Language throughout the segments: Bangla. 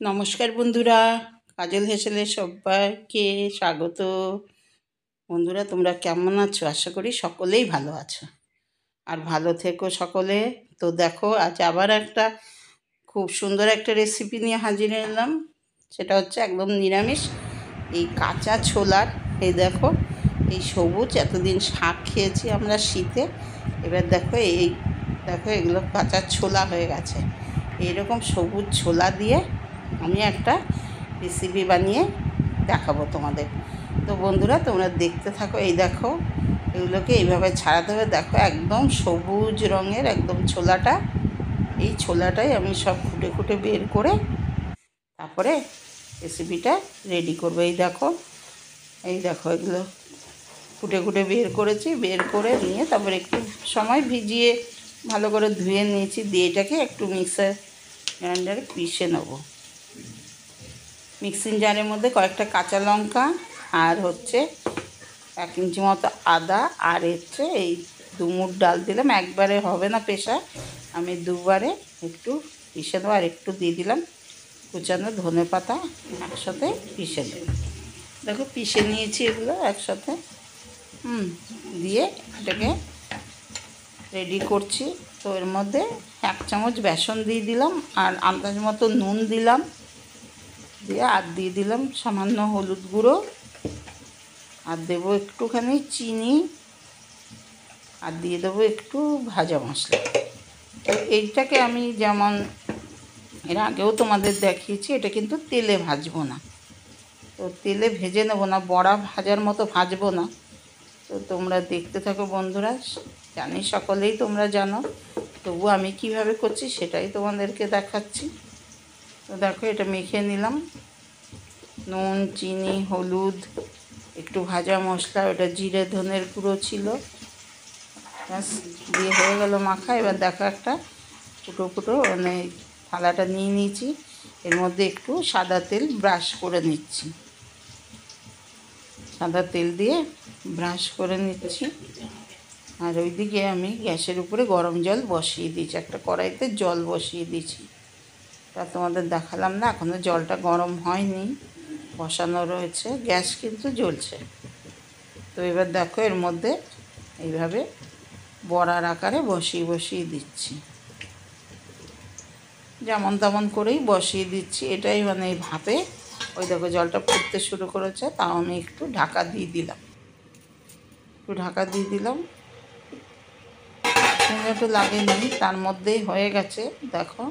নমস্কার বন্ধুরা, কাজল হেসেলে সবাইকে স্বাগত। বন্ধুরা, তোমরা কেমন আছো? আশা করি সকলেই ভালো আছো, আর ভালো থেকো সকলে। তো দেখো, আজ আবার একটা খুব সুন্দর একটা রেসিপি নিয়ে হাজির হলাম। সেটা হচ্ছে একদম নিরামিষ, এই কাঁচা ছোলার। এই দেখো, এই সবুজ, এতদিন শাক খেয়েছি আমরা শীতে। এবার দেখো, দেখো এগুলো কাঁচা ছোলা হয়ে গেছে। এইরকম সবুজ ছোলা দিয়ে আমি একটা রেসিপি বানিয়ে দেখাবো তোমাদের। তো বন্ধুরা, তোমরা দেখতে থাকো। এই দেখো, এগুলোকে এইভাবে ছাড়াতে হবে। দেখো, একদম সবুজ রঙের একদম ছোলাটা। এই ছোলাটাই আমি সব খুঁটে খুঁটে বের করে তারপরে রেসিপিটা রেডি করবো। এই দেখো এগুলো খুঁটে খুঁটে বের করেছি। বের করে নিয়ে তারপরে একটু সময় ভিজিয়ে ভালো করে ধুয়ে নিয়েছি। দিয়ে এটাকে একটু মিক্সার গ্রাইন্ডারে পিষে নেবো। মিক্সিং জারের মধ্যে কয়েকটা কাঁচা লঙ্কা আর হচ্ছে 1 ইঞ্চি মতো আদা, আর হচ্ছে এই 2 মুঠ ডাল দিলাম। একবারে হবে না পেশা, আমি দুবারে একটু পিষে দেবো। আর একটু দিয়ে দিলাম কুচানো ধনে পাতা, একসাথে পিষে দেব। দেখো, পিষে নিয়েছি এগুলো একসাথে। দিয়ে এটাকে রেডি করছি। তো এর মধ্যে 1 চামচ বেসন দিয়ে দিলাম, আর আন্দাজ মতো নুন দিলাম। দিয়ে আর দিয়ে দিলাম সামান্য হলুদ গুঁড়ো, আর দেবো একটুখানি চিনি, আর দিয়ে দেবো একটু ভাজা মশলা। তো এইটাকে আমি যেমন এর আগেও তোমাদের দেখিয়েছি, এটা কিন্তু তেলে ভাজবো না। তো তেলে ভেজে নেবো না, বড়া ভাজার মতো ভাজবো না। তো তোমরা দেখতে থাকো বন্ধুরা। জানি সকলেই তোমরা জানো, তবু আমি কিভাবে করছি সেটাই তোমাদেরকে দেখাচ্ছি। তো দেখো, এটা মেখে নিলাম। নুন, চিনি, হলুদ, একটু ভাজা মশলা, ওটা জিরে ধনের গুঁড়ো ছিল, ব্যাস দিয়ে হয়ে গেল মাখা। এবার দেখো, একটা ফুটো ফুটো মানে থালাটা নিয়ে নিয়েছি। এর মধ্যে একটু সাদা তেল ব্রাশ করে নিচ্ছি। সাদা তেল দিয়ে ব্রাশ করে নিচ্ছি। আর ওইদিকে আমি গ্যাসের উপরে গরম জল বসিয়ে দিয়েছি। একটা কড়াইতে জল বসিয়ে দিয়েছি, তা তোমাদের দেখালাম না। এখনও জলটা গরম হয়নি, বসানো রয়েছে, গ্যাস কিন্তু জ্বলছে। তো এবার দেখো, এর মধ্যে এইভাবে বড়ার আকারে বসিয়ে দিচ্ছি। যেমন তেমন করেই বসিয়ে দিচ্ছি। এটাই মানে এই ভাপে, ওই দেখো জলটা ফুটতে শুরু করেছে, তাও আমি একটু ঢাকা দিয়ে দিলাম। একটু লাগেনি, তার মধ্যেই হয়ে গেছে। দেখো,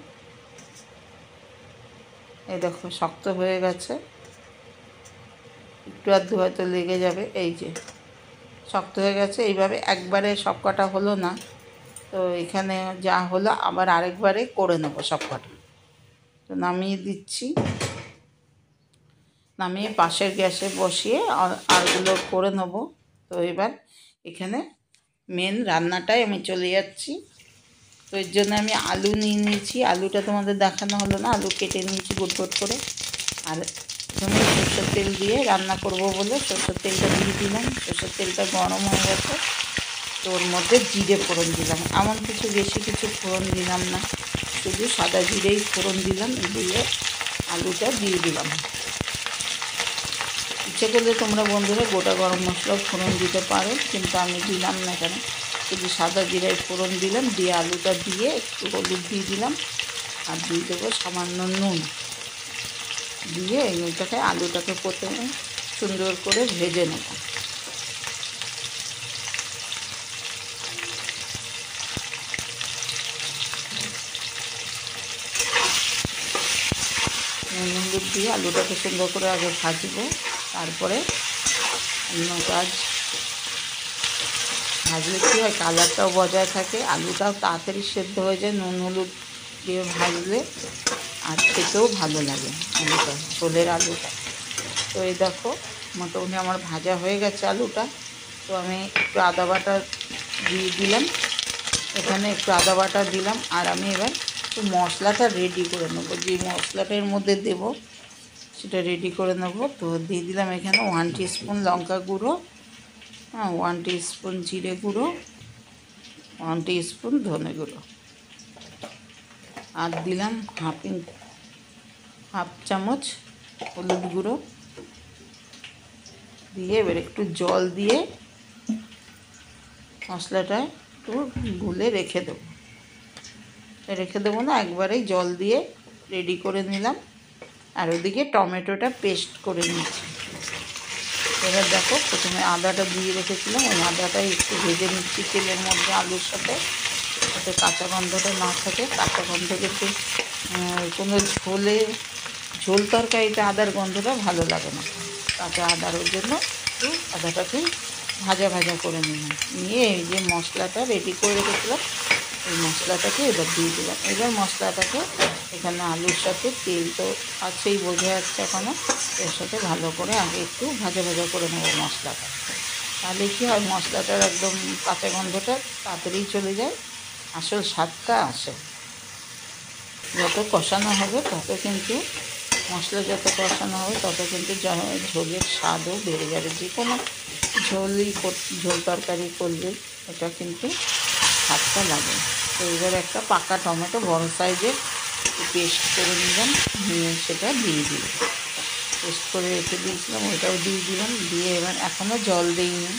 এই দেখো শক্ত হয়ে গেছে। একটু আধটু হয়তো লেগে যাবে। এই যে শক্ত হয়ে গেছে। এইভাবে একবারে সব কটা হলো না, তো এখানে যা হলো আবার আরেকবারে করে নেবো সব কটা। তো নামিয়ে দিচ্ছি। নামিয়ে পাশের গ্যাসে বসিয়ে আরগুলো করে নেবো। তো এবার এখানে মেন রান্নাটাই আমি চলে যাচ্ছি। তো এর জন্য আমি আলু নিয়ে নিয়েছি। আলুটা তোমাদের দেখানো হলো না, আলু কেটে নিয়েছি গোট গোট করে। আর আমি সরষের তেল দিয়ে রান্না করব বলে সরষের তেলটা দিয়ে দিলাম। সরষের তেলটা গরম হয়ে গেছে, তো ওর মধ্যে জিরে ফোড়ন দিলাম। এমন কিছু বেশি কিছু ফোড়ন দিলাম না, শুধু সাদা জিরেই ফোড়ন দিলাম। দিয়ে আলুটা দিয়ে দিলাম। ইচ্ছে করলে তোমরা বন্ধুরা গোটা গরম মশলাও ফোড়ন দিতে পারো, কিন্তু আমি দিলাম না। কেন, শুধু সাদা জিরায় ফোড়ন দিলাম। দিয়ে আলুটা দিয়ে একটু হলুদ দিয়ে দিলাম, আর দিয়ে দেবো সামান্য নুন। দিয়ে এইটাকে আলুটাকে প্রথমে সুন্দর করে ভেজে নেব। নুন হলুদ দিয়ে আলুটাকে সুন্দর করে আগে ভাজবো, তারপরে অন্য কাজ। ভাজলে কী হয়, কালারটাও বজায় থাকে, আলুটাও তাড়াতাড়ি সেদ্ধ হয়ে যায় নুন হলুদ দিয়ে ভাজলে, আর খেতেও ভালো লাগে আলুটা, ঝোলের আলুটা। তো এই দেখো, মোটামুটি আমার ভাজা হয়ে গেছে আলুটা। তো আমি একটু আদা বাটা দিয়ে দিলাম, এখানে একটু আদা বাটা দিলাম। আর আমি এবার একটু মশলাটা রেডি করে নেব, যে মশলাটা এর মধ্যে দেব সেটা রেডি করে নেব। তো দিয়ে দিলাম এখানে 1 টিস্পুন লঙ্কা গুঁড়ো, 1 টিস্পুন জিরে গুঁড়ো, 1 টিস্পুন ধনে গুঁড়ো, আর দিলাম হাফ চামচ হলুদ গুঁড়ো দিয়ে এবার একটু জল দিয়ে মশলাটা একটু গুলে রেখে দেবো না, একবারেই জল দিয়ে রেডি করে নিলাম। আর ওদিকে টমেটোটা পেস্ট করে নিচ্ছি। এবার দেখো, প্রথমে আদাটা দিয়ে রেখেছিলাম, ওই আদাটাই একটু ভেজে নিচ্ছি তেলের মধ্যে আলুর সাথে, যাতে কাঁচা গন্ধটা না থাকে। কাঁচা গন্ধ কিন্তু কোনো ঝোল তরকারিতে আদার গন্ধটা ভালো লাগে না, কাঁচা আদার জন্য একটু আদাটাকে ভাজা ভাজা করে নিলাম। নিয়ে এই যে মশলাটা রেডি করে রেখেছিলাম, এই মশলাটাকে এবার দিয়ে দিলাম। এবার মশলাটাকে এখানে আলুর সাথে তেল তো আছেই, বোঝা যাচ্ছে এখনও, এর সাথে ভালো করে আগে একটু ভাজা ভাজা করে নেবো মশলাটা। তাহলে কী হয়, মশলাটার একদম কাঁচা গন্ধটা তাড়াতাড়ি চলে যায়, আসল স্বাদটা আসে। যত কষানো হবে তত কিন্তু মশলা যত কষানো হবে তত কিন্তু ঝোলের স্বাদও বেড়ে যাবে। যে কোনো ঝোল তরকারি করলে এটা কিন্তু স্বাদটা লাগে। তো এবার একটা পাকা টমেটো বড় সাইজের পেস্ট করে নিলাম, নিয়ে সেটা দিয়ে দিলাম। পেস্ট করে রেখে দিয়েছিলাম, ওইটাও দিয়ে দিলাম। দিয়ে এবার এখনও জল দিইনি,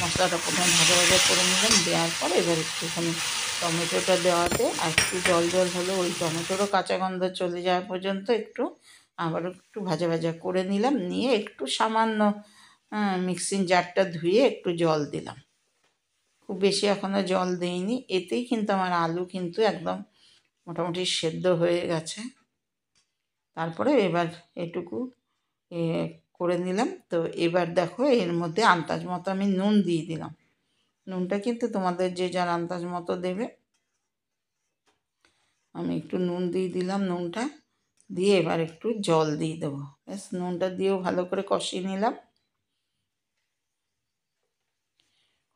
মশলাটা প্রথমে ভাজা ভাজা করে নিলাম। দেওয়ার পর এবার একটুখানি টমেটোটা দেওয়াতে আর একটু জল হলো, ওই টমেটোরও কাঁচা গন্ধ চলে যাওয়া পর্যন্ত একটু আবার একটু ভাজা ভাজা করে নিলাম। নিয়ে একটু সামান্য মিক্সিং জারটা ধুয়ে একটু জল দিলাম, খুব বেশি এখনও জল দিইনি। এতেই কিন্তু আমার আলু কিন্তু একদম মোটামুটি সেদ্ধ হয়ে গেছে। তারপরে এবার এটুকু করে নিলাম। তো এবার দেখো, এর মধ্যে আন্দাজ মতো আমি নুন দিয়ে দিলাম। নুনটা কিন্তু তোমাদের যে যার আন্দাজ মতো দেবে। আমি একটু নুন দিয়ে দিলাম, নুনটা দিয়ে এবার একটু জল দিয়ে দেবো। ব্যাস, নুনটা দিয়েও ভালো করে কষিয়ে নিলাম।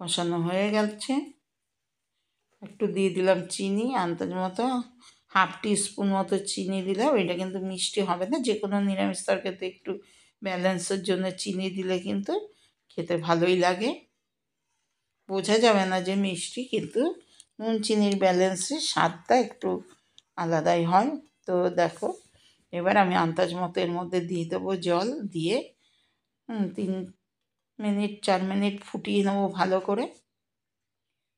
কষানো হয়ে গেছে, একটু দিয়ে দিলাম চিনি আন্দাজ মতো, হাফ টিস্পুন মতো চিনি দিলাম। এটা কিন্তু মিষ্টি হবে না, যে কোনো নিরামিষ তরকারিতে একটু ব্যালেন্সের জন্য চিনি দিলে কিন্তু খেতে ভালোই লাগে, বোঝা যাবে না যে মিষ্টি, কিন্তু নুন চিনির ব্যালেন্সে স্বাদটা একটু আলাদাই হয়। তো দেখো, এবার আমি আন্দাজ মতো এর মধ্যে দিয়ে দেবো জল, দিয়ে 4 মিনিট ফুটিয়ে নেবো ভালো করে।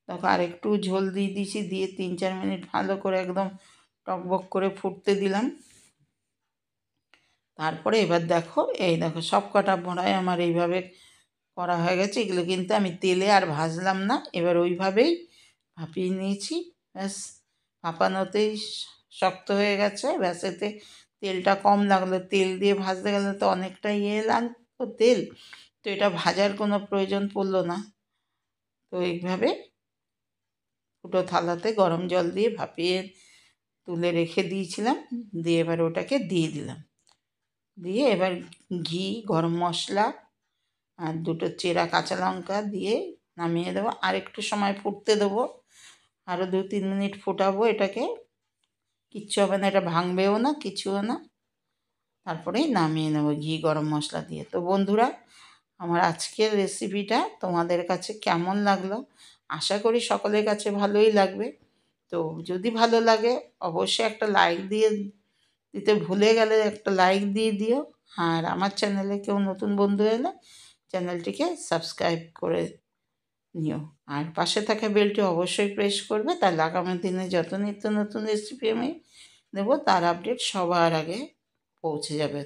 দেখো, আর একটু ঝোল দিয়ে দিয়েছি, দিয়ে 3-4 মিনিট ভালো করে একদম টকবক করে ফুটতে দিলাম। তারপরে এবার দেখো, এই দেখো সব কটা বড়াই আমার এইভাবে করা হয়ে গেছে। এগুলো কিন্তু আমি তেলে আর ভাজলাম না, এবার ওইভাবেই ভাপিয়ে নিয়েছি। ব্যাস, ভাপানোতেই শক্ত হয়ে গেছে। ব্যাস, এতে তেলটা কম লাগলো, তেল দিয়ে ভাজতে গেলে তো অনেকটা লাগতো তেল, তো এটা ভাজার কোনো প্রয়োজন পড়লো না। তো এইভাবে ফুটো থালাতে গরম জল দিয়ে ভাপিয়ে তুলে রেখে দিয়েছিলাম। দিয়ে এবার ওটাকে দিয়ে দিলাম, দিয়ে এবার ঘি, গরম মশলা আর 2টো চেরা কাঁচা লঙ্কা দিয়ে নামিয়ে দেবো। আর একটু সময় ফুটতে দেবো, আরও 2-3 মিনিট ফোটাবো এটাকে, কিচ্ছু হবে না, এটা ভাঙবেও না, কিছুও না। তারপরেই নামিয়ে নেবো ঘি গরম মশলা দিয়ে। তো বন্ধুরা, আমার আজকের রেসিপিটা তোমাদের কাছে কেমন লাগলো? আশা করি সকলের কাছে ভালোই লাগবে। তো যদি ভালো লাগে অবশ্যই একটা লাইক দিতে ভুলে গেলে একটা লাইক দিয়ে দিও। আর আমার চ্যানেলে কেউ নতুন বন্ধু এলে চ্যানেলটিকে সাবস্ক্রাইব করে নিও। আর পাশে থাকা বেলটি অবশ্যই প্রেস করবে, তাহলে আগামী দিনে যত নিত্য নতুন রেসিপি আমি দেবো তার আপডেট সবার আগে পৌঁছে যাবে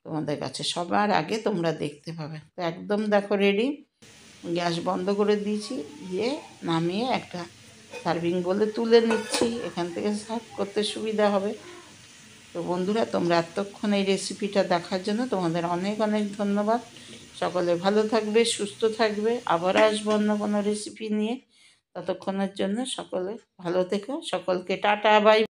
তোমাদের কাছে, সবার আগে তোমরা দেখতে পাবে। তো একদম দেখো রেডি, গ্যাস বন্ধ করে দিয়েছি, দিয়ে নামিয়ে একটা সার্ভিং বলে তুলে নিচ্ছি, এখান থেকে সার্ভ করতে সুবিধা হবে। তো বন্ধুরা, তোমরা এতক্ষণ এই রেসিপিটা দেখার জন্য তোমাদের অনেক অনেক ধন্যবাদ। সকলে ভালো থাকবে, সুস্থ থাকবে, আবার আসবো অন্য কোনো রেসিপি নিয়ে। ততক্ষণের জন্য সকলে ভালো থেকো, সকলকে টাটা, বাই।